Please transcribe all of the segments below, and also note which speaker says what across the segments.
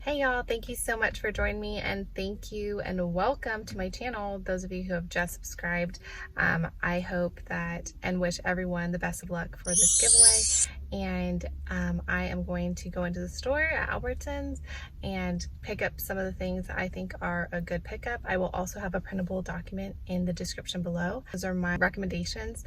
Speaker 1: Hey y'all, thank you so much for joining me, and thank you and welcome to my channel. Those of you who have just subscribed, I hope that and wish everyone the best of luck for this giveaway. And I am going to go into the store at Albertsons and pick up some of the things that I think are a good pickup. I will also have a printable document in the description below. Those are my recommendations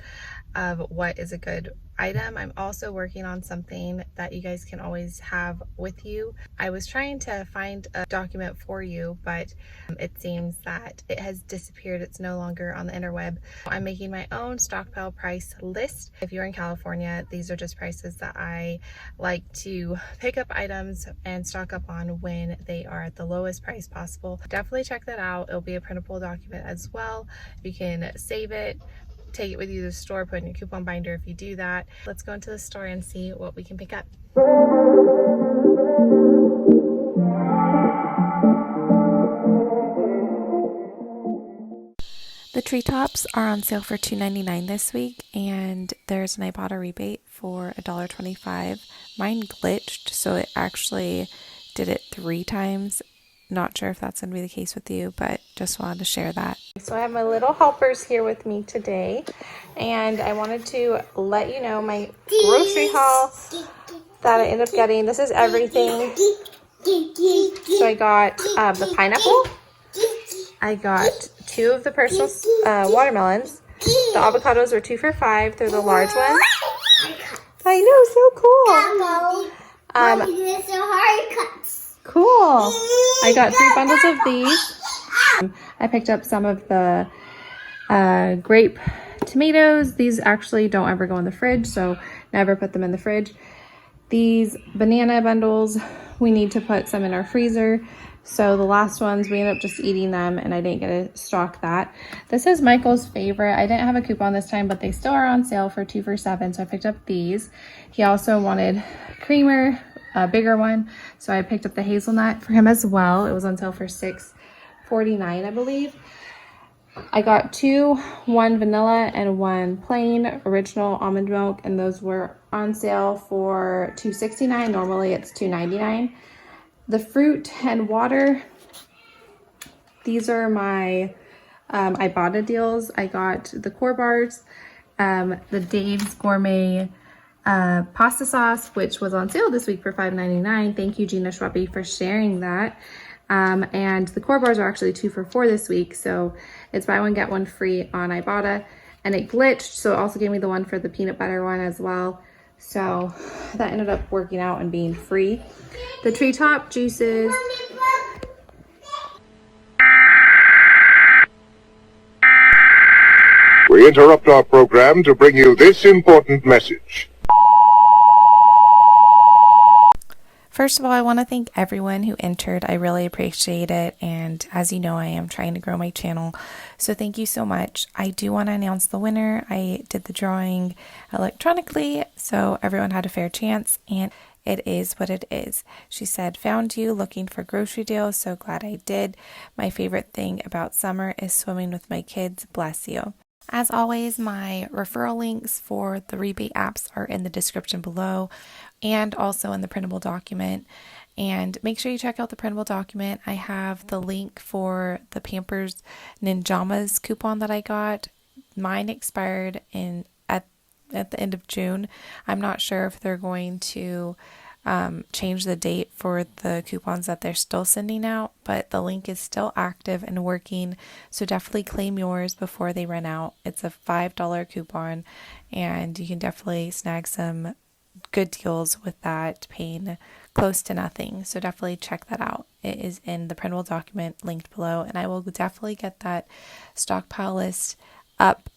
Speaker 1: of what is a good item. I'm also working on something that you guys can always have with you. I was trying to find a document for you, but it seems that it has disappeared. It's no longer on the interweb. I'm making my own stockpile price list. If you're in California, these are just prices that I like to pick up items and stock up on when they are at the lowest price possible. Definitely check that out. It'll be a printable document as well. You can save it, take it with you to the store, put in your coupon binder if you do that. Let's go into the store and see what we can pick up. The tree tops are on sale for $2.99 this week, and there's an Ibotta rebate for $1.25. Mine glitched, so it actually did it 3 times. Not sure if that's going to be the case with you, but just wanted to share that. So I have my little helpers here with me today, and I wanted to let you know my grocery haul that I ended up getting. This is everything. So I got the pineapple. I got 2 of the personal watermelons. The avocados were 2 for $5. They're the large ones. I know, so cool. Cool. I got 3 bundles of these. I picked up some of the grape tomatoes. These actually don't ever go in the fridge, so never put them in the fridge. These banana bundles, we need to put some in our freezer. So the last ones, we ended up just eating them, and I didn't get to stock that. This is Michael's favorite. I didn't have a coupon this time, but they still are on sale for 2 for $7, so I picked up these. He also wanted creamer, a bigger one, so I picked up the hazelnut for him as well. It was on sale for $6.49, I believe. I got 2, 1 vanilla and 1 plain original almond milk, and those were on sale for $2.69. Normally it's $2.99. The fruit and water, these are my Ibotta deals. I got the core bars, the Dave's Gourmet pasta sauce, which was on sale this week for $5.99. Thank you, Gina Schweppe, for sharing that. And the core bars are actually 2 for $4 this week, so it's buy one get one free on Ibotta. And it glitched, so it also gave me the one for the peanut butter one as well. So that ended up working out and being free. The treetop juices.
Speaker 2: We interrupt our program to bring you this important message.
Speaker 1: First of all, I want to thank everyone who entered. I really appreciate it. And as you know, I am trying to grow my channel. So thank you so much. I do want to announce the winner. I did the drawing electronically, so everyone had a fair chance. And it is what it is. She said, found you looking for grocery deals. So glad I did. My favorite thing about summer is swimming with my kids. Bless you. As always, my referral links for the rebate apps are in the description below and also in the printable document. And make sure you check out the printable document. I have the link for the Pampers Ninjamas coupon that I got. Mine expired at the end of June. I'm not sure if they're going to change the date for the coupons that they're still sending out, but the link is still active and working, so definitely claim yours before they run out. It's a $5 coupon, and you can definitely snag some good deals with that, paying close to nothing. So definitely check that out. It is in the printable document linked below, and I will definitely get that stockpile list up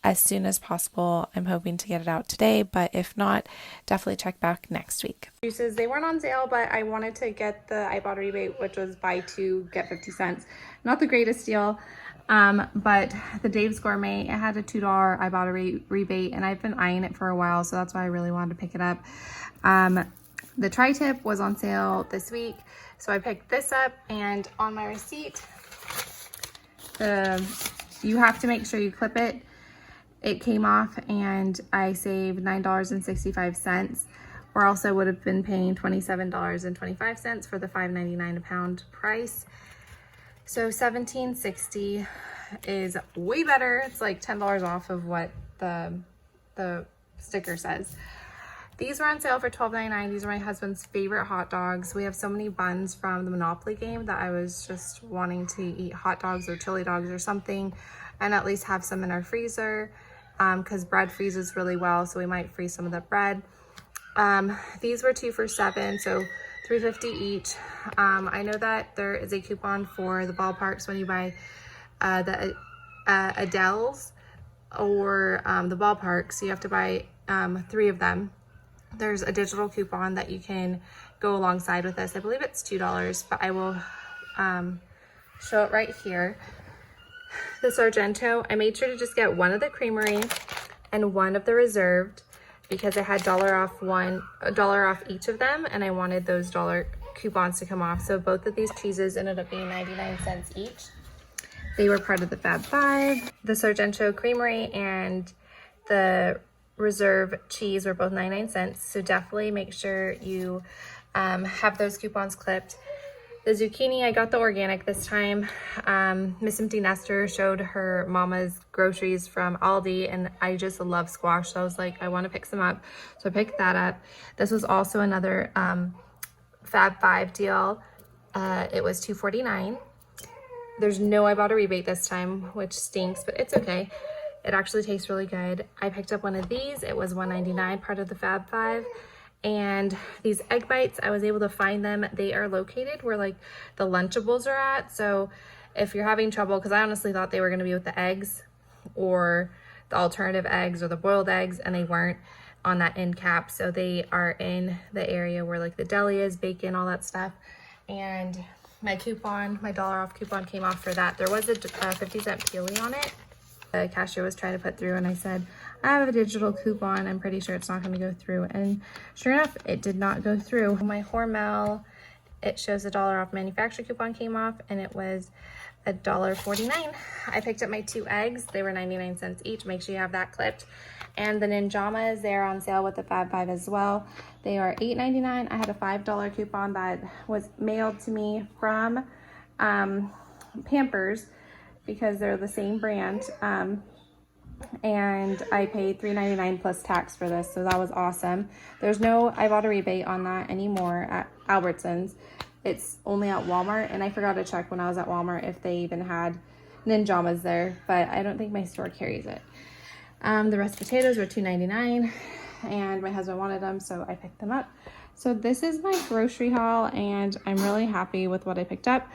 Speaker 1: as soon as possible. I'm hoping to get it out today, but if not, definitely check back next week. Juices, they weren't on sale, but I wanted to get the Ibotta rebate, which was buy 2, get 50 cents. Not the greatest deal, but the Dave's Gourmet, it had a $2 Ibotta rebate, and I've been eyeing it for a while, so that's why I really wanted to pick it up. The tri-tip was on sale this week, so I picked this up, and on my receipt, you have to make sure you clip it. It came off, and I saved $9.65, or else I would have been paying $27.25 for the $5.99 a pound price. So $17.60 is way better. It's like $10 off of what the sticker says. These were on sale for $12.99. These are my husband's favorite hot dogs. We have so many buns from the Monopoly game that I was just wanting to eat hot dogs or chili dogs or something, and at least have some in our freezer, because bread freezes really well, so we might freeze some of the bread. These were 2 for $7, so $3.50 each. I know that there is a coupon for the ballparks when you buy the Adele's or the ballparks. You have to buy 3 of them. There's a digital coupon that you can go alongside with this. I believe it's $2, but I will show it right here. The Sargento, I made sure to just get one of the creamery and one of the reserved, because I had $1 off each of them, and I wanted those dollar coupons to come off. So both of these cheeses ended up being 99 cents each. They were part of the Fab 5. The Sargento Creamery and the Reserve cheese were both 99 cents. So definitely make sure you have those coupons clipped. The zucchini, I got the organic this time. Miss Empty Nester showed her mama's groceries from Aldi, and I just love squash. So I was like, I want to pick some up. So I picked that up. This was also another Fab 5 deal. It was $2.49. There's no I bought a rebate this time, which stinks, but it's okay. It actually tastes really good. I picked up one of these. It was $1.99, part of the Fab 5. And these egg bites, I was able to find them. They are located where like the Lunchables are at. So if you're having trouble, because I honestly thought they were going to be with the eggs or the alternative eggs or the boiled eggs, and they weren't on that end cap. So they are in the area where like the deli is, bacon, all that stuff. And my coupon, my $1 off coupon came off for that. There was a 50-cent peely on it. The cashier was trying to put through, and I said, I have a digital coupon. I'm pretty sure it's not going to go through. And sure enough, it did not go through. My Hormel, it shows a $1 off manufacturer coupon came off, and it was $1.49. I picked up my 2 eggs. They were 99 cents each. Make sure you have that clipped. And the Ninjamas, they're on sale with the Fab 5 as well. They are $8.99. I had a $5 coupon that was mailed to me from Pampers, because they're the same brand. And I paid $3.99 plus tax for this, so that was awesome. There's no I bought a rebate on that anymore at Albertsons. It's only at Walmart, and I forgot to check when I was at Walmart if they even had Ninjamas there, but I don't think my store carries it. The rest potatoes were $2.99, and my husband wanted them, so I picked them up. So this is my grocery haul, and I'm really happy with what I picked up.